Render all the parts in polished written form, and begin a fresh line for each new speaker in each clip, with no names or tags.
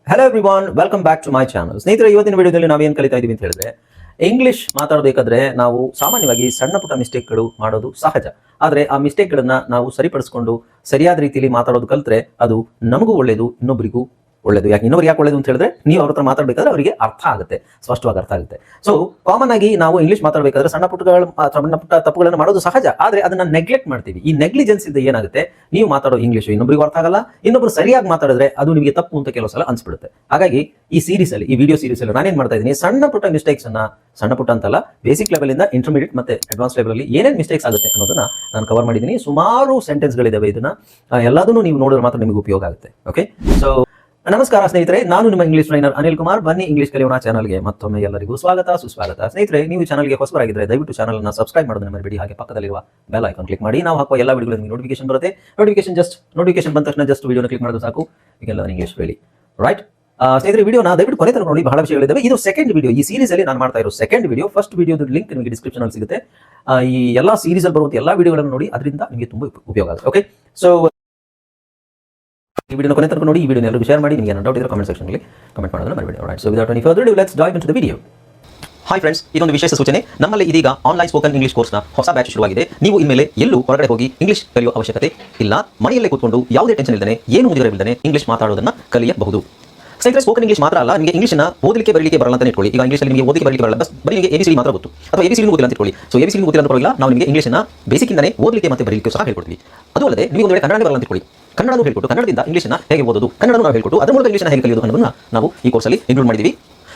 Hello everyone, welcome back to my channel. ಸ್ನೇಹಿತರೆ, ಇವತ್ತಿನ ವಿಡಿಯೋದಲ್ಲಿ ನಾವೇನು ಕಲಿತಾ ಇದೀವಿ ಅಂತ ಹೇಳಿದ್ರೆ, ಇಂಗ್ಲಿಷ್ ಮಾತಾಡಬೇಕಾದ್ರೆ ನಾವು ಸಾಮಾನ್ಯವಾಗಿ ಸಣ್ಣ ಪುಟ್ಟ ಮಿಸ್ಟೇಕ್ಗಳು ಮಾಡೋದು ಸಹಜ. ಆದರೆ ಆ ಮಿಸ್ಟೇಕ್ಗಳನ್ನ ನಾವು ಸರಿಪಡಿಸ್ಕೊಂಡು ಸರಿಯಾದ ರೀತಿಯಲ್ಲಿ ಮಾತಾಡೋದು ಕಲ್ತ್ರೆ ಅದು ನಮಗೂ ಒಳ್ಳೇದು, ಇನ್ನೊಬ್ಬರಿಗೂ ಒಳ್ಳೇದು. ಇನ್ನೊಬ್ರಿಗೆ ಯಾಕೆ ಒಳ್ಳೇದು ಅಂತ ಹೇಳಿದ್ರೆ, ನೀವು ಅವ್ರ ಹತ್ರ ಮಾತಾಡಬೇಕಾದ್ರೆ ಅವರಿಗೆ ಅರ್ಥ ಆಗುತ್ತೆ, ಸ್ಪಷ್ಟವಾಗಿ ಅರ್ಥ ಆಗುತ್ತೆ. ಸೊ ಕಾಮನ್ ಆಗಿ ನಾವು ಇಂಗ್ಲಿಷ್ ಮಾತಾಡಬೇಕಾದ್ರೆ ಸಣ್ಣ ಪುಟ್ಟ ತಪ್ಪುಗಳನ್ನು ಮಾಡೋದು ಸಹಜ. ಆದರೆ ಅದನ್ನ ನೆಗ್ಲೆಕ್ಟ್ ಮಾಡ್ತೀವಿ. ಈ ನೆಗ್ಲಿಜೆನ್ಸ್ ಇಂದ ಏನಾಗುತ್ತೆ, ನೀವು ಮಾತಾಡೋ ಇಂಗ್ಲಿಷ್ ಇನ್ನೊಬ್ಬರಿಗೂ ಅರ್ಥ ಆಗಲ್ಲ, ಇನ್ನೊಬ್ರು ಸರಿಯಾಗಿ ಮಾತಾಡಿದ್ರೆ ಅದು ನಿಮಗೆ ತಪ್ಪು ಅಂತ ಕೆಲವು ಸಲ ಅನ್ಸ್ಬಿಡುತ್ತೆ. ಹಾಗಾಗಿ ಈ ಸೀರೀಸ್ ಅಲ್ಲಿ, ಈ ವಿಡಿಯೋ ಸೀರೀಸ್ ಅಲ್ಲಿ ನಾನೇನ್ ಮಾಡ್ತಾ ಇದ್ದೀನಿ, ಸಣ್ಣ ಪುಟ್ಟ ಮಿಸ್ಟೇಕ್ಸ್ ಅನ್ನ, ಸಣ್ಣ ಪುಟ್ಟ ಅಂತಲ್ಲ, ಬೇಸಿಕ್ ಲೆವೆಲ್ ಇಂದ ಇಂಟರ್ಮೀಡಿಯೇಟ್ ಮತ್ತೆ ಅಡ್ವಾನ್ಸ್ ಲೆವೆಲ್ ಅಲ್ಲಿ ಏನೇನು ಮಿಸ್ಟೇಕ್ಸ್ ಆಗುತ್ತೆ ಅನ್ನೋದನ್ನ ನಾನು ಕವರ್ ಮಾಡಿದ್ದೀನಿ. ಸುಮಾರು ಸೆಂಟೆನ್ಸ್ ಗಳಿದಾವೆ. ಇದನ್ನ ಎಲ್ಲದನ್ನು ನೀವು ನೋಡಿದ್ರೆ ಮಾತ್ರ ನಿಮಗೆ ಉಪಯೋಗ ಆಗುತ್ತೆ. ಓಕೆ, ಸೊ ನಮಸ್ಕಾರ ಸ್ನೇಹಿತರೆ, ನಾನು ನಿಮ್ಮ ಇಂಗ್ಲಿಷ್ ಟ್ರೈನರ್ ಅನಿಲ್ ಕುಮಾರ್. ಬನ್ನಿ ಇಂಗ್ಲಿಷ್ ಕಲಿಯೋಣ ಚಾನಲ್ಗೆ ಮತ್ತೊಮ್ಮೆ ಎಲ್ಲರಿಗೂ ಸ್ವಾಗತ, ಸುಸ್ವಾಗತ. ಸ್ನೇಹಿತರೆ, ನೀವು ಚಾನಲ್ಗೆ ಹೊಸಬರಾಗಿದ್ದರೆ ದಯವಿಟ್ಟು ಚಾನಲ್ ಅನ್ನು ಸಬ್ಸ್ಕ್ರೈಬ್ ಮಾಡೋದನ್ನ ಮರಿಬೇಡಿ. ಹಾಗೆ ಪಕ್ಕದಲ್ಲಿರುವ ಬೆಲ್ ಐಕಾನ್ ಕ್ಲಿಕ್ ಮಾಡಿ. ನಾವು ಹಾಕುವ ಎಲ್ಲ ವಿಡಿಯೋಗಳು ನಿಮಗೆ ನೋಟಿಫಿಕೇಶನ್ ಬರುತ್ತೆ. ನೋಟಿಫಿಕೇಶನ್ ಬಂದ ತಕ್ಷಣ ಜಸ್ಟ್ ವಿಡಿಯೋನ ಕ್ಲಿಕ್ ಮಾಡೋದು ಸಾಕು. ಈಗೆಲ್ಲ ಇಂಗ್ಲಿಷ್ ಹೇಳಿ, ರೈಟ್? ಸ್ನೇಹಿತರೆ, ವಿಡಿಯೋನ ದಯವಿಟ್ಟು ಕೊನೆ ತನಕ ನೋಡಿ, ಬಹಳ ವಿಷಯಗಳಿದ್ದಾವೆ. ಇದು ಸೆಕೆಂಡ್ ವಿಡಿಯೋ, ಈ ಸೀರೀಸ್ ಅಲ್ಲಿ ನಾನು ಮಾಡ್ತಾ ಇರೋ ಸೆಕೆಂಡ್ ವಿಡಿಯೋ. ಫಸ್ಟ್ ವಿಡಿಯೋದ ಲಿಂಕ್ ನಿಮಗೆ ಡಿಸ್ಕ್ರಿಪ್ಷನ್ ಅಲ್ಲಿ ಸಿಗುತ್ತೆ. ಈ ಎಲ್ಲ ಸೀರೀಸ್ ಅಲ್ಲಿ ಬರುವಂತ ಎಲ್ಲ ವಿಡಿಯೋಗಳನ್ನು ನೋಡಿ, ಅದರಿಂದ ನಿಮಗೆ ತುಂಬಾ ಉಪಯೋಗ ಆಗುತ್ತೆ. ಓಕೆ, ಸೊ ಈ ವಿಡಿಯೋನ ಕೊನೆ ತನಕ ನೋಡಿ. ಈ ವಿಡಿಯೋನ ಎಲ್ಲರಿಗೂ ಶೇರ್ ಮಾಡಿ. ನಿಮಗೆ ಏನಾದರೂ ಡೌಟ್ ಇದ್ದರೆ ಕಾಮೆಂಟ್ ಸೆಕ್ಷನ್ ಅಲ್ಲಿ ಕಮೆಂಟ್ ಮಾಡೋದನ್ನ ಮರಿಬೇಡಿ. Right, so without any further do let's dive into the video. Hi friends, ಇದೊಂದು ವಿಶೇಷ ಸೂಚನೆ. ನಮ್ಮಲ್ಲಿ ಇದೀಗ ಆನ್ಲೈನ್ ಸ್ಪೋಕನ್ ಇಂಗ್ಲಿಷ್ ಕೋರ್ಸ್ನ ಹೊಸ ಬ್ಯಾಚ್ ಶುರುವಾಗಿದೆ. ನೀವು ಇನ್ಮೇಲೆ ಎಲ್ಲೂ ಹೊರಗಡೆ ಹೋಗಿ ಇಂಗ್ಲಿಷ್ ಕಲಿಯುವ ಅವಶ್ಯಕತೆ ಇಲ್ಲ. ಮನೆಯಲ್ಲೇ ಕೂತ್ಕೊಂಡು ಯಾವುದೇ ಟೆನ್ಷನ್ ಇಲ್ಲದೆ, ಏನು ಮುಗಿದಿರವಿಲ್ಲದೆ ಇಂಗ್ಲಿಷ್ ಮಾತಾಡೋದನ್ನ ಕಲಿಯಬಹುದು. ಸ್ನೇಹಿತರೆ, ಸ್ಪೋಕನ್ ಇಂಗ್ಲಿಷ್ ಮಾತ್ರ ಅಲ್ಲ, ನಿಮಗೆ ಇಂಗ್ಲಿಷ್ನ ಓದಲಿಕ್ಕೆ ಬರಲಿಕ್ಕೆ ಬರಲ್ಲ ಅಂತ ಇಟ್ಕೊಳ್ಳಿ. ಈಗ ಇಂಗ್ಲಿಷಲ್ಲಿ ನಿಮಗೆ ಓದಲಿಕ್ಕೆ ಬರಲಿಕ್ಕೆ ಬರಲ್ಲ, ಬರೀ ನಿಮಗೆ ABCD ಮಾತ್ರ ಗೊತ್ತು, ಅಥವಾ ABCD ಗೊತ್ತಿಲ್ಲ ಅಂತ ಇಟ್ಕೊಳ್ಳಿ. ಸೊ ABCD ಗೊತ್ತಿಲ್ಲ ಅಂತ ಪರವಾಗಿಲ್ಲ, ನಾವು ನಿಮಗೆ ಇಂಗ್ಲಿಷ್ನ ಬೇಸಿಕ್ ಇಂದನೇ ಓದಲಿಕ್ಕೆ ಮತ್ತೆ ಬರಲಿಕ್ಕೆ ಸಹ ಹೇಳ್ಕೊಡ್ತೀವಿ. ಅದು ಅಲ್ಲದೆ ನೀವು ಒಂದು ವೇಳೆ ಕನ್ನಡ ಬರಲ್ಲ ಅಂತ ಇಟ್ಕೊಳ್ಳಿ, ಕನ್ನಡನೂ ಹೇಳ್ಕೊಟ್ಟು, ಕನ್ನಡದಿಂದ ಇಂಗ್ಲಿಷ್ನ ಹೇಗೆ ಓದೋದು, ಕನ್ನಡನೂ ನಾವು ಹೇಳ್ಕೊಟ್ಟು, ಅದರ ಮೂಲಕ ಇಂಗ್ಲಿಷ್ನ ಹೇಗೆ ಕಲಿಯೋದು ಅನ್ನೋದನ್ನ ನಾವು ಈ ಕೋರ್ಸಲ್ಲಿ ಇನ್ಕ್ಲೂಡ್ ಮಾಡಿದ್ದೀವಿ.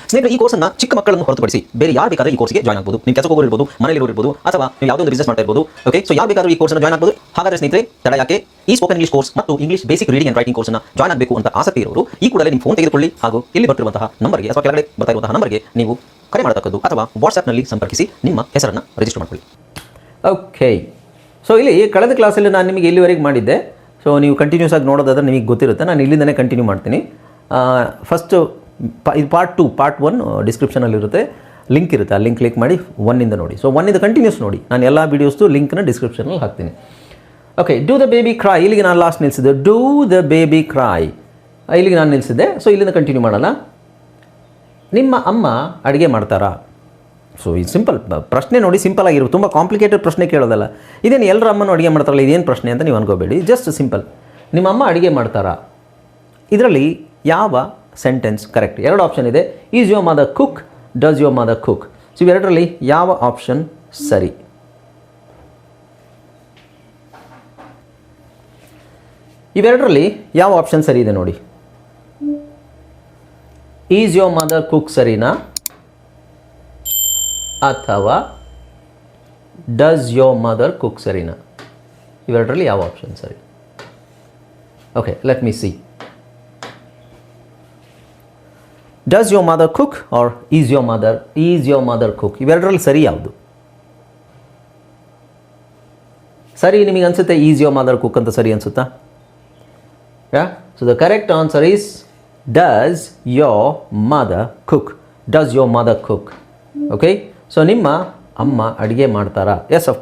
ಸ್ನೇಹಿತರೆ, ಈ ಕೋರ್ಸ್ನ ಚಿಕ್ಕ ಮಕ್ಕಳನ್ನು ಹೊರತುಪಡಿಸಿ ಬೇರೆ ಯಾರು ಬೇಕಾದ್ರೆ ಈ ಕೋರ್ಸ್ಗೆ ಜಾಯ್ನ್ ಆಗಬಹುದು. ನೀವು ಕೆಲಸಕ್ಕೆ ಹೋಗಿರ್ಬೋದು, ಮನೆಯಲ್ಲಿ ಇರ್ಬೋದು, ಅಥವಾ ನೀವು ಯಾವುದೋ ಒಂದು ಬಿಸ್ನೆಸ್ ಮಾಡ್ತಾ ಇರ್ಬೋದು. ಓಕೆ, ಸೊ ಯಾರು ಬೇಕಾದ್ರೂ ಈ ಕೋರ್ಸ್ನ ಜಾಯ್ನ್ ಆಗಬಹುದು. ಹಾಗಾದ್ರೆ ಸ್ನೇಹಿತರೆ, ತಡ ಯಾಕೆ? ಈ ಸ್ಪೋಕನ್ ಇಂಗ್ಲಿಷ್ ಕೋರ್ಸ್ ಮತ್ತು English basic reading and writing ಕೋರ್ಸ್ನ ಜಾಯ್ನ್ ಆಗಬೇಕು ಅಂತ ಆಸಕ್ತಿ ಇರೋರು ಈ ಕೂಡಲೇ ನಿಮ್ಮ ಫೋನ್ ತೆಗೆದುಕೊಳ್ಳಿ, ಹಾಗೂ ಇಲ್ಲಿ ಬರ್ತಿರುವಂತಹ ನಂಬರ್ಗೆ ಅಥವಾ ಕೆಳಗಡೆ ಬರ್ತಾ ಇರುವಂತಹ ನಂಬರ್ಗೆ ನೀವು ಕರೆ ಮಾಡತಕ್ಕದ್ದು, ಅಥವಾ ವಾಟ್ಸ್ಆ್ಯಪ್ನಲ್ಲಿ ಸಂಪರ್ಕಿಸಿ ನಿಮ್ಮ ಹೆಸರನ್ನು ರಿಜಿಸ್ಟರ್ ಮಾಡಿಕೊಳ್ಳಿ. ಓಕೆ, ಸೊ ಇಲ್ಲಿ ಕಳೆದ ಕ್ಲಾಸಲ್ಲಿ ನಾನು ನಿಮಗೆ ಇಲ್ಲಿವರೆಗೆ ಮಾಡಿದ್ದೆ. ಸೊ ನೀವು ಕಂಟಿನ್ಯೂಸ್ ಆಗಿ ನೋಡೋದಾದ್ರೆ ನಿಮಗೆ ಗೊತ್ತಿರುತ್ತೆ. ನಾನು ಇಲ್ಲಿಂದನೇ ಕಂಟಿನ್ಯೂ ಮಾಡ್ತೀನಿ. ಫಸ್ಟ್ ಇದು ಪಾರ್ಟ್ 1 ಡಿಸ್ಕ್ರಿಪ್ಷನಲ್ಲಿರುತ್ತೆ, ಲಿಂಕ್ ಇರುತ್ತೆ. ಆ ಲಿಂಕ್ ಕ್ಲಿಕ್ ಮಾಡಿ 1 ನೋಡಿ. ಸೊ 1 ಕಂಟಿನ್ಯೂಸ್ ನೋಡಿ. ನಾನು ಎಲ್ಲ ವೀಡಿಯೋಸ್ದು ಲಿಂಕ್ನ ಡಿಸ್ಕ್ರಿಪ್ಷನಲ್ಲಿ ಹಾಕ್ತೀನಿ. Okay, do the baby cry, ಇಲ್ಲಿಗೆ ನಾನು ಲಾಸ್ಟ್ ನಿಲ್ಲಿಸಿದ್ದೆ. ಡೂ ದ ಬೇಬಿ ಕ್ರೈ, ಇಲ್ಲಿಗೆ ನಾನು ನಿಲ್ಲಿಸಿದ್ದೆ. ಸೊ ಇಲ್ಲಿಂದ ಕಂಟಿನ್ಯೂ ಮಾಡೋಣ. ನಿಮ್ಮ ಅಮ್ಮ ಅಡುಗೆ ಮಾಡ್ತಾರಾ? ಸೊ ಇದು ಸಿಂಪಲ್ ಪ್ರಶ್ನೆ ನೋಡಿ, ಸಿಂಪಲ್ ಆಗಿರೋ, ತುಂಬ ಕಾಂಪ್ಲಿಕೇಟೆಡ್ ಪ್ರಶ್ನೆ ಕೇಳೋದಲ್ಲ. ಇದೇನು ಎಲ್ಲರ ಅಮ್ಮನೂ ಅಡುಗೆ ಮಾಡ್ತಾರಲ್ಲ, ಇದೇನು ಪ್ರಶ್ನೆ ಅಂತ ನೀವು ಅನ್ಕೋಬೇಡಿ. ಜಸ್ಟ್ ಸಿಂಪಲ್, ನಿಮ್ಮ ಅಮ್ಮ ಅಡುಗೆ ಮಾಡ್ತಾರಾ? ಇದರಲ್ಲಿ ಯಾವ ಸೆಂಟೆನ್ಸ್ ಕರೆಕ್ಟ್? 2 ಆಪ್ಷನ್ ಇದೆ. Is your mother cook, does your mother cook. So ಇವೆರಡರಲ್ಲಿ ಯಾವ ಆಪ್ಷನ್ ಸರಿ? ಇವೆರಡರಲ್ಲಿ ಯಾವ ಆಪ್ಷನ್ ಸರಿ ಇದೆ ನೋಡಿ. ಈಸ್ ಯೋರ್ ಮದರ್ ಕುಕ್ ಸರಿನಾ, ಅಥವಾ ಡಸ್ ಯೋರ್ ಮದರ್ ಕುಕ್ ಸರಿನಾ? ಇವೆರಡರಲ್ಲಿ ಯಾವ ಆಪ್ಷನ್ ಸರಿ? Okay, let me see. Does your mother cook or is your mother cook? ಇವೆರಡರಲ್ಲಿ ಸರಿ ಯಾವುದು? ಸರಿ ನಿಮಗೆ ಅನಿಸುತ್ತೆ ಈಸ್ ಯೋರ್ ಮದರ್ ಕುಕ್ ಅಂತ ಸರಿ ಅನಿಸುತ್ತಾ? Yeah, so the correct answer is does your mother cook. Does your mother cook. Okay, so ನಿಮ್ಮ ಅಮ್ಮ ಅಡುಗೆ ಮಾಡ್ತಾರಾ? Yes, of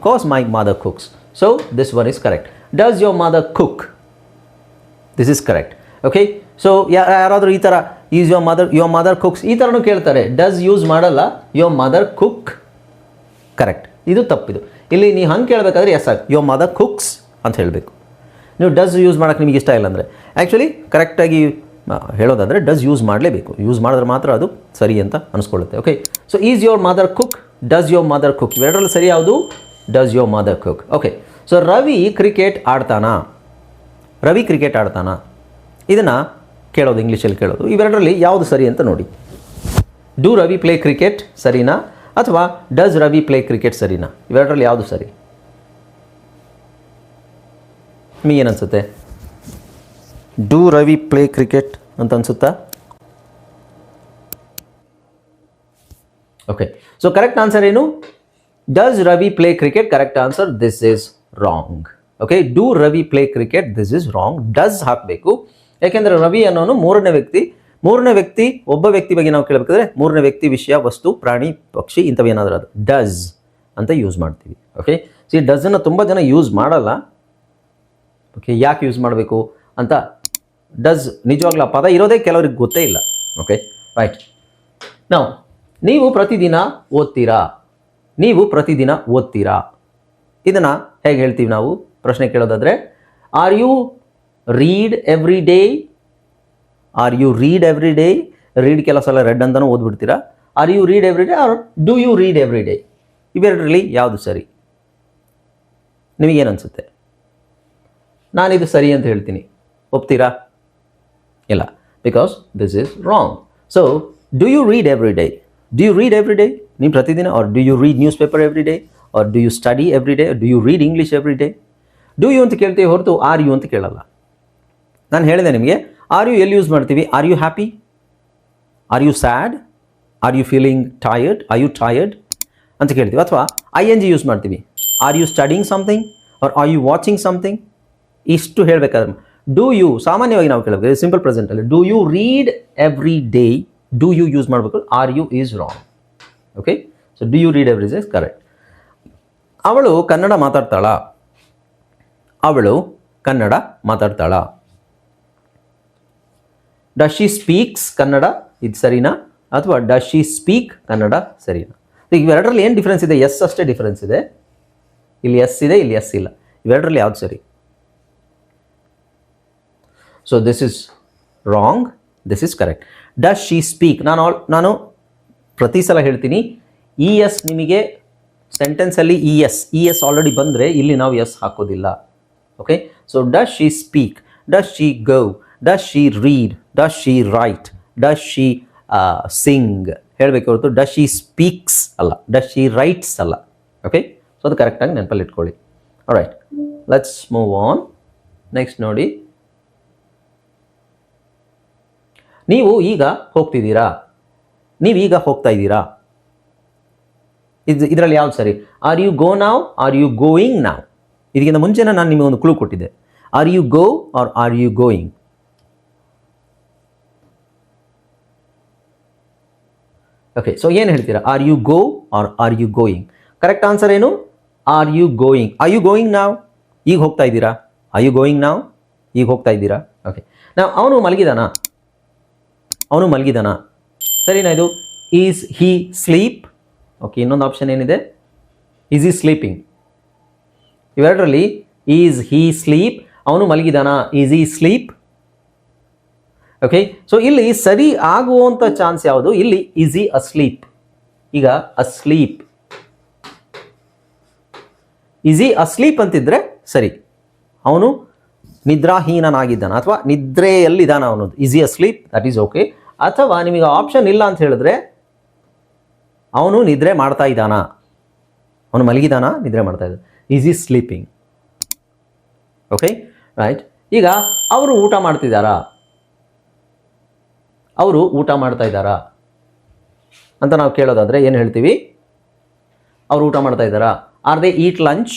course my mother cooks. So this one is correct. Does your mother cook, this is correct. Okay, so ಯಾರಾದರೂ ಈ ಥರ is your mother cooks ಈ ಥರನೂ ಕೇಳ್ತಾರೆ. ಡಸ್ ಯೂಸ್ ಮಾಡಲ್ಲ, ಯೋರ್ ಮದರ್ ಕುಕ್ ಕರೆಕ್ಟ್. ಇದು ತಪ್ಪಿದು. ಇಲ್ಲಿ ನೀವು ಹಂಗೆ ಕೇಳಬೇಕಾದ್ರೆ ಎಸ್ ಆಗಿ ಯೋರ್ ಮದರ್ ಕುಕ್ಸ್ ಅಂತ ಹೇಳಬೇಕು. ನೀವು ಡಸ್ ಯೂಸ್ ಮಾಡೋಕ್ಕೆ ನಿಮಗೆ ಇಷ್ಟ ಇಲ್ಲ ಅಂದರೆ, ಆ್ಯಕ್ಚುಲಿ ಕರೆಕ್ಟಾಗಿ ಹೇಳೋದಾದರೆ ಡಸ್ ಯೂಸ್ ಮಾಡಲೇಬೇಕು. ಯೂಸ್ ಮಾಡಿದ್ರೆ ಮಾತ್ರ ಅದು ಸರಿ ಅಂತ ಅನಿಸ್ಕೊಳ್ಳುತ್ತೆ. Okay, so is your mother cook, does your mother cook, ಇವೆರಡರಲ್ಲಿ ಸರಿ ಯಾವುದು? Does your mother cook. Okay, so Ravi cricket ಆಡ್ತಾನಾ? ರವಿ ಕ್ರಿಕೆಟ್ ಆಡ್ತಾನಾ? ಇದನ್ನು ಕೇಳೋದು, ಇಂಗ್ಲೀಷಲ್ಲಿ ಕೇಳೋದು. ಇವೆರಡರಲ್ಲಿ ಯಾವುದು ಸರಿ ಅಂತ ನೋಡಿ. ಡೂ ರವಿ ಪ್ಲೇ ಕ್ರಿಕೆಟ್ ಸರಿನಾ, ಅಥವಾ ಡಸ್ ರವಿ ಪ್ಲೇ ಕ್ರಿಕೆಟ್ ಸರಿನಾ? ಇವೆರಡರಲ್ಲಿ ಯಾವುದು ಸರಿ? ನಿಮಗೆ ಏನು ಅನಿಸುತ್ತೆ? ಡೂ ರವಿ ಪ್ಲೇ ಕ್ರಿಕೆಟ್ ಅಂತ ಅನಿಸುತ್ತಾ? ಓಕೆ, ಸೊ ಕರೆಕ್ಟ್ ಆನ್ಸರ್ ಏನು? Does Ravi play cricket. Correct answer, this is wrong. Okay, do Ravi play cricket, this is wrong. Does ಹಾಕಬೇಕು. ಯಾಕೆಂದರೆ ರವಿ ಅನ್ನೋನು ಮೂರನೇ ವ್ಯಕ್ತಿ ಒಬ್ಬ ವ್ಯಕ್ತಿ ಬಗ್ಗೆ ನಾವು ಕೇಳಬೇಕಾದ್ರೆ ಮೂರನೇ ವ್ಯಕ್ತಿ ವಿಷಯ, ವಸ್ತು, ಪ್ರಾಣಿ, ಪಕ್ಷಿ ಇಂಥವೇನಾದರೂ ಅದು ಡಸ್ ಅಂತ ಯೂಸ್ ಮಾಡ್ತೀವಿ. ಓಕೆ, ಸಿ ಡಸ್ಸನ್ನು ತುಂಬ ಜನ ಯೂಸ್ ಮಾಡಲ್ಲ. ಓಕೆ, ಯಾಕೆ ಯೂಸ್ ಮಾಡಬೇಕು ಅಂತ ಡಸ್ ನಿಜವಾಗ್ಲೂ ಆ ಪದ ಇರೋದೇ ಕೆಲವ್ರಿಗೆ ಗೊತ್ತೇ ಇಲ್ಲ. Okay right. ನಾವು ನೀವು ಪ್ರತಿದಿನ ಓದ್ತೀರಾ, ನೀವು ಪ್ರತಿದಿನ ಓದ್ತೀರಾ, ಇದನ್ನು ಹೇಗೆ ಹೇಳ್ತೀವಿ ನಾವು ಪ್ರಶ್ನೆ ಕೇಳೋದಾದರೆ, are you read every day, are you read every day, read ಕೆಲವು ಸಲ ರೆಡ್ ಅಂತಲೂ ಓದ್ಬಿಡ್ತೀರಾ. Are you read every day or do you read every day, ಇವೆರಡರಲ್ಲಿ ಯಾವುದು ಸರಿ? ನಿಮಗೇನು ಅನಿಸುತ್ತೆ? ನಾನಿದು ಸರಿ ಅಂತ ಹೇಳ್ತೀನಿ, ಒಪ್ತೀರಾ? ಇಲ್ಲ, because this is wrong. So do you read every day, do you read every day, ನೀವು ಪ್ರತಿದಿನ, or do you read news paper every day, or do you study every day, do you read English every day? Do you ಅಂತ ಕೇಳ್ತೀವಿ ಹೊರತು are you ಅಂತ ಕೇಳಲ್ಲ. ನಾನು ಹೇಳಿದೆ ನಿಮಗೆ, ಆರ್ ಯು ಎಲ್ಲಿ ಯೂಸ್ ಮಾಡ್ತೀವಿ? Are you happy, are you sad, are you feeling tired, are you tired ಅಂತ ಕೇಳ್ತೀವಿ. ಅಥವಾ ING ಯೂಸ್ ಮಾಡ್ತೀವಿ, are you studying something or are you watching something. ಇಷ್ಟು ಹೇಳಬೇಕಾದ್ರೆ ಡೂ ಯು ಸಾಮಾನ್ಯವಾಗಿ ನಾವು ಕೇಳಬೇಕು, ಸಿಂಪಲ್ ಪ್ರೆಸೆಂಟಲ್ಲಿ do you read every day, do you use ಮಾಡಬೇಕು, are you is wrong. Okay, so do you read every day is correct. ಅವಳು ಕನ್ನಡ ಮಾತಾಡ್ತಾಳ, ಅವಳು ಕನ್ನಡ ಮಾತಾಡ್ತಾಳ. ಡಸ್ ಶಿ ಸ್ಪೀಕ್ಸ್ ಕನ್ನಡ, ಇದು ಸರಿನಾ? ಅಥವಾ ಡಸ್ ಶಿ ಸ್ಪೀಕ್ ಕನ್ನಡ ಸರಿನಾ? ಇವೆರಡರಲ್ಲಿ ಏನು ಡಿಫ್ರೆನ್ಸ್ ಇದೆ? ಎಸ್ ಅಷ್ಟೇ ಡಿಫ್ರೆನ್ಸ್ ಇದೆ. ಇಲ್ಲಿ ಎಸ್ ಇದೆ, ಇಲ್ಲಿ ಎಸ್ ಇಲ್ಲ. ಇವೆರಡರಲ್ಲಿ ಯಾವ್ದು ಸರಿ? So this is wrong, this is correct. Does she speak, ನಾನು ಪ್ರತಿ ಸಲ ಹೇಳ್ತೀನಿ, ES ನಿಮಗೆ ಸೆಂಟೆನ್ಸಲ್ಲಿ ES ಆಲ್ರೆಡಿ ಬಂದರೆ ಇಲ್ಲಿ ನಾವು ಎಸ್ ಹಾಕೋದಿಲ್ಲ. Okay, so does she speak, does she go, does she read, does she right, does she Singh ಹೇಳಬೇಕು ಹೊರತು ಡಸ್ ಶಿ ಸ್ಪೀಕ್ಸ್ ಅಲ್ಲ, ಡಸ್ ಶಿ ರೈಟ್ಸ್ ಅಲ್ಲ. ಓಕೆ, ಸೊ ಅದು ಕರೆಕ್ಟಾಗಿ ನೆನಪಲ್ಲಿ ಇಟ್ಕೊಳ್ಳಿ. Right, let's move on. Next ನೋಡಿ, ನೀವು ಈಗ ಹೋಗ್ತಿದ್ದೀರಾ, ನೀವೀಗ ಹೋಗ್ತಾ ಇದ್ದೀರಾ, ಇದರಲ್ಲಿ ಯಾವ್ದು ಸರಿ? ಆರ್ ಯು ಗೋ ನಾವ್, ಆರ್ ಯು ಗೋಯಿಂಗ್ ನಾವ್? ಇದಕ್ಕಿಂತ ಮುಂಚೆನೇ ನಾನು ನಿಮಗೆ ಒಂದು ಕ್ಲೂ ಕೊಟ್ಟಿದ್ದೆ, are you go or are you going? Okay, so ಏನು ಹೇಳ್ತೀರಾ? Are you go or are you going? Correct answer ಏನು? Are you going. Are you going now? ಈಗ ಹೋಗ್ತಾ ಇದ್ದೀರಾ? Are you going now? ಈಗ ಹೋಗ್ತಾ ಇದ್ದೀರಾ? ಓಕೆ, ನಾವು ಅವನು ಮಲಗಿದಾನ, ಅವನು ಮಲಗಿದಾನ ಸರಿನಾ? ಇದು ಈಸ್ ಹಿ ಸ್ಲೀಪ್? ಓಕೆ, ಇನ್ನೊಂದು ಆಪ್ಷನ್ ಏನಿದೆ? Is he sleeping? ಇವೆರಡರಲ್ಲಿ ಈಸ್ ಹಿ ಸ್ಲೀಪ್, ಅವನು ಮಲಗಿದಾನ, is he sleep? Okay, so ಇಲ್ಲಿ ಸರಿ ಆಗುವಂಥ ಚಾನ್ಸ್ ಯಾವುದು? ಇಲ್ಲಿ ಈಸ್ ಹಿ ಅಸ್ಲೀಪ್. ಈಗ ಅಸ್ಲೀಪ್, ಈಸ್ ಹಿ ಅಸ್ಲೀಪ್ ಅಂತಿದ್ರೆ ಸರಿ, ಅವನು ನಿದ್ರಾಹೀನನಾಗಿದ್ದಾನ ಅಥವಾ ನಿದ್ರೆಯಲ್ಲಿದ್ದಾನ ಅವನದು, is he asleep, that is okay. ಅಥವಾ ನಿಮಗೆ ಆಪ್ಷನ್ ಇಲ್ಲ ಅಂತ ಹೇಳಿದ್ರೆ ಅವನು ನಿದ್ರೆ ಮಾಡ್ತಾ ಇದ್ದಾನ, ಅವನು ಮಲಗಿದಾನ, ನಿದ್ರೆ ಮಾಡ್ತಾ ಇದ್ದಾನೆ, is he sleeping? Okay right. ಈಗ ಅವರು ಊಟ ಮಾಡ್ತಿದ್ದಾರಾ, ಅವರು ಊಟ ಮಾಡ್ತಾ ಇದ್ದಾರಾ ಅಂತ ನಾವು ಕೇಳೋದಾದರೆ ಏನು ಹೇಳ್ತೀವಿ? ಅವರು ಊಟ ಮಾಡ್ತಾ ಇದ್ದಾರಾ? Are they eat lunch,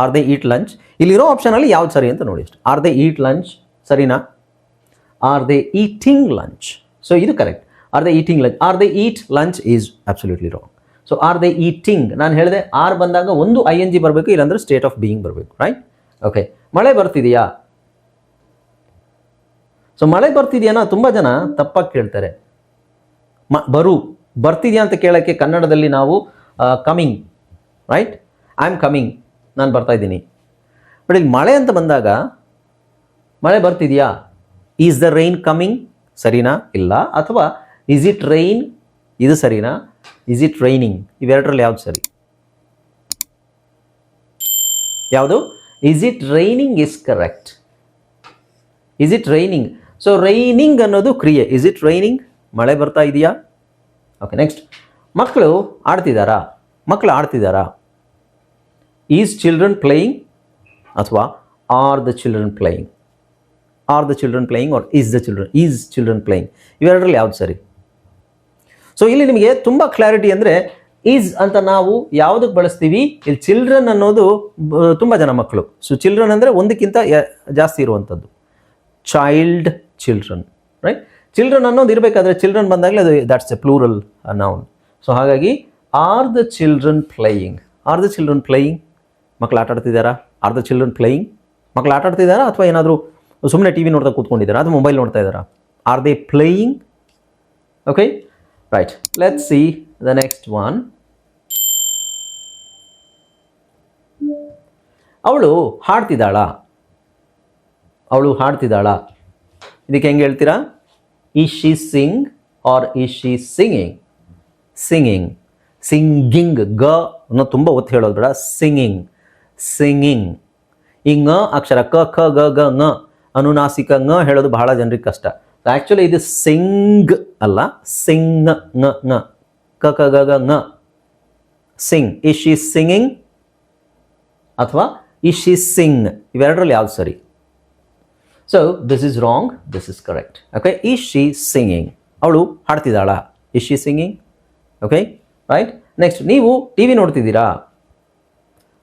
are they eat lunch? ಇಲ್ಲಿರೋ ಆಪ್ಷನಲ್ಲಿ ಯಾವ್ದು ಸರಿ ಅಂತ ನೋಡಿ ಅಷ್ಟು. ಆರ್ ದೇ ಈಟ್ ಲಂಚ್ ಸರಿನಾ? Are they eating lunch? So ಇದು correct. Are they eating lunch, are they eat lunch is absolutely wrong. So are they eating, ನಾನು ಹೇಳಿದೆ ಆರ್ ಬಂದಾಗ ಒಂದು ING ಬರಬೇಕು, ಇಲ್ಲಾಂದ್ರೆ ಸ್ಟೇಟ್ ಆಫ್ ಬೀಯಿಂಗ್ ಬರಬೇಕು, ರೈಟ್? ಓಕೆ, ಮಳೆ ಬರ್ತಿದೆಯಾ? ಸೊ ಮಳೆ ಬರ್ತಿದೆಯಾ ತುಂಬ ಜನ ತಪ್ಪಾಗಿ ಕೇಳ್ತಾರೆ. ಬರ್ತಿದೆಯಾ ಅಂತ ಕೇಳೋಕ್ಕೆ ಕನ್ನಡದಲ್ಲಿ ನಾವು coming, right? I am coming, ನಾನು ಬರ್ತಾ ಇದ್ದೀನಿ. ಬಟ್ ಇಲ್ಲಿ ಮಳೆ ಅಂತ ಬಂದಾಗ ಮಳೆ ಬರ್ತಿದೆಯಾ? ಈಸ್ ದ ರೈನ್ ಕಮಿಂಗ್ ಸರಿನಾ? ಇಲ್ಲ. ಅಥವಾ ಈಸ್ ಇಟ್ ರೈನ್, ಇದು ಸರಿನಾ? Is it raining? ಇವೆರಡರಲ್ಲಿ ಯಾವ್ದು ಸರಿ? ಯಾವುದು? Is it raining is correct. Is it raining? So raining ಅನ್ನೋದು ಕ್ರಿಯೆ. Is it raining? ಮಳೆ ಬರ್ತಾ ಇದೆಯಾ? ಓಕೆ, ನೆಕ್ಸ್ಟ್, ಮಕ್ಕಳು ಆಡ್ತಿದ್ದಾರಾ? ಮಕ್ಕಳು ಆಡ್ತಿದ್ದಾರಾ? ಈಸ್ ಚಿಲ್ಡ್ರನ್ ಪ್ಲೇಯಿಂಗ್ ಅಥವಾ are the children playing? Are the children playing or is children playing? ಇವೆರಡರಲ್ಲಿ ಯಾವ್ದು ಸರಿ? ಸೊ ಇಲ್ಲಿ ನಿಮಗೆ ತುಂಬ ಕ್ಲಾರಿಟಿ ಅಂದರೆ ಈಸ್ ಅಂತ ನಾವು ಯಾವುದಕ್ಕೆ ಬಳಸ್ತೀವಿ? ಇಲ್ಲಿ ಚಿಲ್ಡ್ರನ್ ಅನ್ನೋದು ತುಂಬ ಜನ ಮಕ್ಕಳು. ಸೊ ಚಿಲ್ಡ್ರನ್ ಅಂದರೆ ಒಂದಕ್ಕಿಂತ ಜಾಸ್ತಿ ಇರುವಂಥದ್ದು, ಚೈಲ್ಡ್ ಚಿಲ್ಡ್ರನ್, ರೈಟ್? ಚಿಲ್ಡ್ರನ್ ಅನ್ನೋದು ಇರಬೇಕಾದ್ರೆ ಚಿಲ್ಡ್ರನ್ ಬಂದಾಗಲೇ ಅದು that's a plural noun. So ಹಾಗಾಗಿ are the children playing? Are the children playing? ಮಕ್ಕಳು ಆಟ ಆಡ್ತಿದ್ದಾರಾ? Are the children playing? ಮಕ್ಕಳು ಆಟ ಆಡ್ತಿದ್ದಾರಾ ಅಥವಾ ಏನಾದರೂ ಸುಮ್ಮನೆ ಟಿ ವಿ ನೋಡ್ತಾ ಕೂತ್ಕೊಂಡಿದ್ದಾರಾ ಅಥವಾ ಮೊಬೈಲ್ ನೋಡ್ತಾ ಇದ್ದಾರಾ? Are they playing? Okay, right. Let's see the next one. ಅವಳು ಹಾಡ್ತಿದ್ದಾಳಾ? ಅವಳು ಹಾಡ್ತಿದ್ದಾಳಾ? ಇದಕ್ಕೆ ಹೆಂಗೆ ಹೇಳ್ತೀರಾ? Is she sing or is she singing? Singing. Singing ಗ ಅನ್ನೋ ತುಂಬ ಒತ್ತು ಹೇಳೋದು ಬೇಡ. Singing, singing. ಈ ಂಗ ಅಕ್ಷರ ಕ ಖ ಗ ಗ ಂಗ ಅನುನಾಸಿಕ ಂಗ ಹೇಳೋದು ಬಹಳ ಜನರಿಗೆ ಕಷ್ಟ. ಆ್ಯಕ್ಚುಲಿ ಇದು ಸಿಂಗ್ ಅಲ್ಲ, ಸಿಂಗ್ ಂಗ ಂಗ ಕ ಕ ಗ ಗ ಂಗ. ಸಿಂಗ್. ಈಸ್ ಶಿ ಸಿಂಗಿಂಗ್ ಅಥವಾ ಈಸ್ ಶಿ ಸಿಂಗ್, ಇವೆರಡರಲ್ಲಿ ಯಾವ್ದು ಸರಿ? So this is wrong, this is correct. Okay, is she singing. ಅವಳು ಹಾಡ್ತಿದ್ದಾಳಾ? Is she singing? Okay, right. Next, ನೀವು ಟಿ ವಿ ನೋಡ್ತಿದ್ದೀರಾ?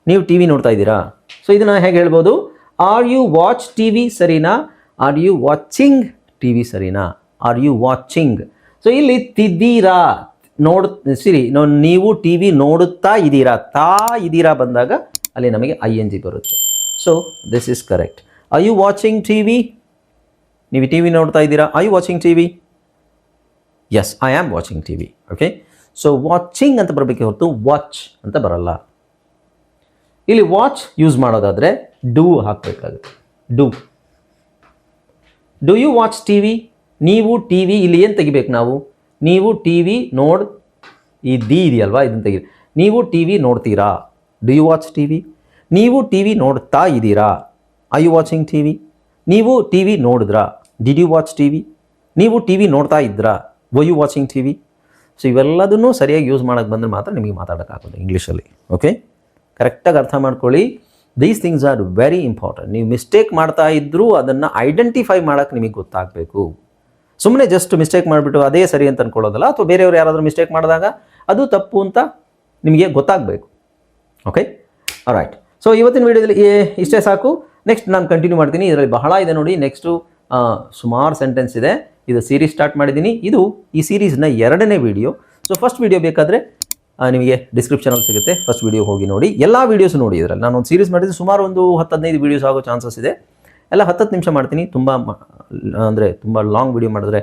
ನೀವು ಟಿ ವಿ ನೋಡ್ತಾ ಇದ್ದೀರಾ? ಸೊ ಇದನ್ನು ಹೇಗೆ ಹೇಳ್ಬೋದು? Are you watch T V ಸರಿನಾ? Are you watching T V ಸರಿನಾ? Are you watching? ಸೊ ಇಲ್ಲಿ ತಿದ್ದೀರಾ ಸಿರಿ, ನೀವು ಟಿ ವಿ ನೋಡುತ್ತಾ ಇದ್ದೀರಾ, ತಾ ಇದ್ದೀರಾ ಬಂದಾಗ ಅಲ್ಲಿ ನಮಗೆ ING ಬರುತ್ತೆ. So this is correct. Are you watching T V? ನೀವು ಟಿ ವಿ ನೋಡ್ತಾ ಇದ್ದೀರಾ? Are you watching T V? Yes, I am watching T V. Okay, so watching ಅಂತ ಬರಬೇಕೆ ಹೊರತು ವಾಚ್ ಅಂತ ಬರಲ್ಲ. ಇಲ್ಲಿ ವಾಚ್ ಯೂಸ್ ಮಾಡೋದಾದರೆ ಡೂ ಹಾಕಬೇಕಾಗುತ್ತೆ. Do you watch T V? ನೀವು ಟಿ ವಿ, ಇಲ್ಲಿ ಏನು ತೆಗಿಬೇಕು ನಾವು? ನೀವು ಟಿ ವಿ ಈ ದಿ ಇದೆಯಲ್ವಾ, ಇದನ್ನು ತೆಗಿ. ನೀವು ಟಿ ವಿ ನೋಡ್ತೀರಾ? Do you watch T V? ನೀವು ಟಿ ವಿ ನೋಡ್ತಾ ಇದ್ದೀರಾ? Are you watching T V? ನೀವು ಟಿ ವಿ ನೋಡಿದ್ರಾ? Did you watch T V? ನೀವು ಟಿ ವಿ ನೋಡ್ತಾ ಇದ್ರಾ? Were you watching T V? So ಇವೆಲ್ಲದನ್ನು ಸರಿಯಾಗಿ ಯೂಸ್ ಮಾಡೋಕ್ಕೆ ಬಂದರೆ ಮಾತ್ರ ನಿಮಗೆ ಮಾತಾಡೋಕ್ಕಾಗೋದು ಇಂಗ್ಲೀಷಲ್ಲಿ. ಓಕೆ, ಕರೆಕ್ಟಾಗಿ ಅರ್ಥ ಮಾಡ್ಕೊಳ್ಳಿ. These things are very important. ನೀವು ಮಿಸ್ಟೇಕ್ ಮಾಡ್ತಾ ಇದ್ದರೂ ಅದನ್ನು ಐಡೆಂಟಿಫೈ ಮಾಡೋಕ್ಕೆ ನಿಮಗೆ ಗೊತ್ತಾಗಬೇಕು. ಸುಮ್ಮನೆ ಜಸ್ಟ್ ಮಿಸ್ಟೇಕ್ ಮಾಡಿಬಿಟ್ಟು ಅದೇ ಸರಿ ಅಂತ ಅಂದ್ಕೊಳ್ಳೋದಲ್ಲ, ಅಥವಾ ಬೇರೆಯವರು ಯಾರಾದರೂ ಮಿಸ್ಟೇಕ್ ಮಾಡಿದಾಗ ಅದು ತಪ್ಪು ಅಂತ ನಿಮಗೆ ಗೊತ್ತಾಗಬೇಕು. Okay, right. ಸೊ ಇವತ್ತಿನ ವೀಡಿಯೋದಲ್ಲಿ ಇಷ್ಟೇ ಸಾಕು. ನೆಕ್ಸ್ಟ್ ನಾನು ಕಂಟಿನ್ಯೂ ಮಾಡ್ತೀನಿ. ಇದರಲ್ಲಿ ಬಹಳ ಇದೆ ನೋಡಿ. ನೆಕ್ಸ್ಟು ಸುಮಾರು ಸೆಂಟೆನ್ಸ್ ಇದೆ. ಇದು ಸೀರೀಸ್ ಸ್ಟಾರ್ಟ್ ಮಾಡಿದ್ದೀನಿ. ಇದು ಈ ಸೀರೀಸ್ನ 2ನೇ ವೀಡಿಯೋ. ಸೊ ಫಸ್ಟ್ ವೀಡಿಯೋ ಬೇಕಾದರೆ ನಿಮಗೆ ಡಿಸ್ಕ್ರಿಪ್ಷನಲ್ಲಿ ಸಿಗುತ್ತೆ. ಫಸ್ಟ್ ವೀಡಿಯೋ ಹೋಗಿ ನೋಡಿ. ಎಲ್ಲ ವೀಡಿಯೋಸ್ ನೋಡಿ. ಇದರಲ್ಲಿ ನಾನು ಒಂದು ಸೀರೀಸ್ ಮಾಡಿದರೆ ಸುಮಾರು ಒಂದು 10-15 ವೀಡಿಯೋಸ್ ಆಗೋ ಚಾನ್ಸಸ್ ಇದೆ. ಎಲ್ಲ 10 ನಿಮಿಷ ಮಾಡ್ತೀನಿ. ತುಂಬ ಲಾಂಗ್ ವೀಡಿಯೋ ಮಾಡಿದ್ರೆ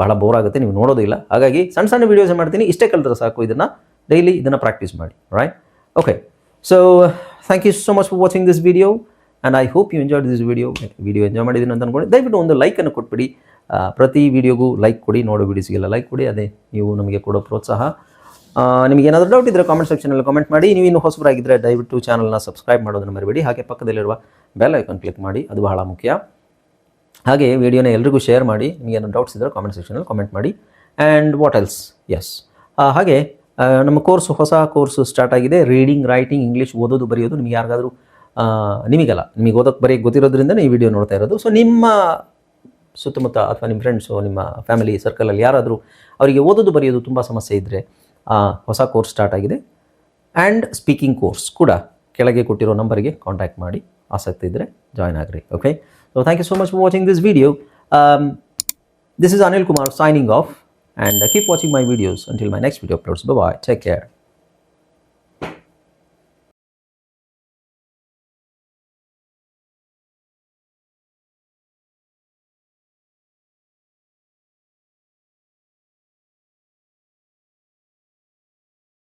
ಬಹಳ ಬೋರ್ ಆಗುತ್ತೆ, ನೀವು ನೋಡೋದಿಲ್ಲ. ಹಾಗಾಗಿ ಸಣ್ಣ ವೀಡಿಯೋಸ್ ಮಾಡ್ತೀನಿ. ಇಷ್ಟೇ ಕಲಿತ್ರೆ ಸಾಕು. ಇದನ್ನು ಡೈಲಿ ಪ್ರಾಕ್ಟೀಸ್ ಮಾಡಿ. Right? Okay, so thank you so much for watching this video and I hope you enjoyed this video enjoy ಮಾಡಿದ್ದೀನಿ ಅಂತ ಅಂದ್ಕೊಂಡು ದಯವಿಟ್ಟು ಒಂದು ಲೈಕನ್ನು ಕೊಟ್ಬಿಡಿ. ಪ್ರತಿ ವಿಡಿಯೋಗೂ ಲೈಕ್ ಕೊಡಿ, ನೋಡೋ ವೀಡಿಯೋಸ್ಗೆಲ್ಲ ಲೈಕ್ ಕೊಡಿ. ಅದೇ ನೀವು ನಮಗೆ ಕೊಡೋ ಪ್ರೋತ್ಸಾಹ. ನಿಮಗೆ ಏನಾದರೂ ಡೌಟ್ ಇದ್ದರೆ ಕಾಮೆಂಟ್ ಸೆಕ್ಷನಲ್ಲಿ ಕಾಮೆಂಟ್ ಮಾಡಿ. ನೀವು ಇನ್ನೂ ಹೊಸಬರಾಗಿದ್ದರೆ ದಯವಿಟ್ಟು ಚಾನಲ್ನ ಸಬ್ಸ್ಕ್ರೈಬ್ ಮಾಡೋದನ್ನು ಮರಿಬೇಡಿ. ಹಾಗೆ ಪಕ್ಕದಲ್ಲಿರುವ ಬೆಲ್ ಐಕಾನ್ ಕ್ಲಿಕ್ ಮಾಡಿ, ಅದು ಬಹಳ ಮುಖ್ಯ. ಹಾಗೆ ವಿಡಿಯೋನ ಎಲ್ರಿಗೂ ಶೇರ್ ಮಾಡಿ. ನಿಮಗೆ ಏನಾದರೂ ಡೌಟ್ಸ್ ಇದ್ದರೆ ಕಾಮೆಂಟ್ ಸೆಕ್ಷನಲ್ಲಿ ಕಾಮೆಂಟ್ ಮಾಡಿ. And what else? ಎಸ್, ಹಾಗೆ ನಮ್ಮ ಹೊಸ ಕೋರ್ಸು ಸ್ಟಾರ್ಟ್ ಆಗಿದೆ. ರೀಡಿಂಗ್, ರೈಟಿಂಗ್, ಇಂಗ್ಲೀಷ್ ಓದೋದು ಬರೆಯೋದು. ನಿಮಗೆ ಯಾರಿಗಾದರೂ ನಿಮಗೆ ಓದೋಕ್ಕೆ ಬರೀ ಗೊತ್ತಿರೋದ್ರಿಂದ ಈ ವಿಡಿಯೋ ನೋಡ್ತಾ ಇರೋದು. ಸೊ ನಿಮ್ಮ ಸುತ್ತಮುತ್ತ ಅಥವಾ ನಿಮ್ಮ ಫ್ರೆಂಡ್ಸು, ನಿಮ್ಮ ಫ್ಯಾಮಿಲಿ ಸರ್ಕಲಲ್ಲಿ ಯಾರಾದರೂ ಅವರಿಗೆ ಓದೋದು ಬರೆಯೋದು ತುಂಬ ಸಮಸ್ಯೆ ಇದ್ದರೆ ಹೊಸ ಕೋರ್ಸ್ ಸ್ಟಾರ್ಟ್ ಆಗಿದೆ. ಆ್ಯಂಡ್ ಸ್ಪೀಕಿಂಗ್ ಕೋರ್ಸ್ ಕೂಡ ಕೆಳಗೆ ಕೊಟ್ಟಿರೋ ನಂಬರಿಗೆ ಕಾಂಟ್ಯಾಕ್ಟ್ ಮಾಡಿ. ಆಸಕ್ತಿ ಇದ್ದರೆ ಜಾಯ್ನ್ ಆಗಿರಿ. Okay, so thank you so much for watching this video. This is Anil Kumar signing off, and keep watching my videos until my next video uploads. Bye bye. Take care.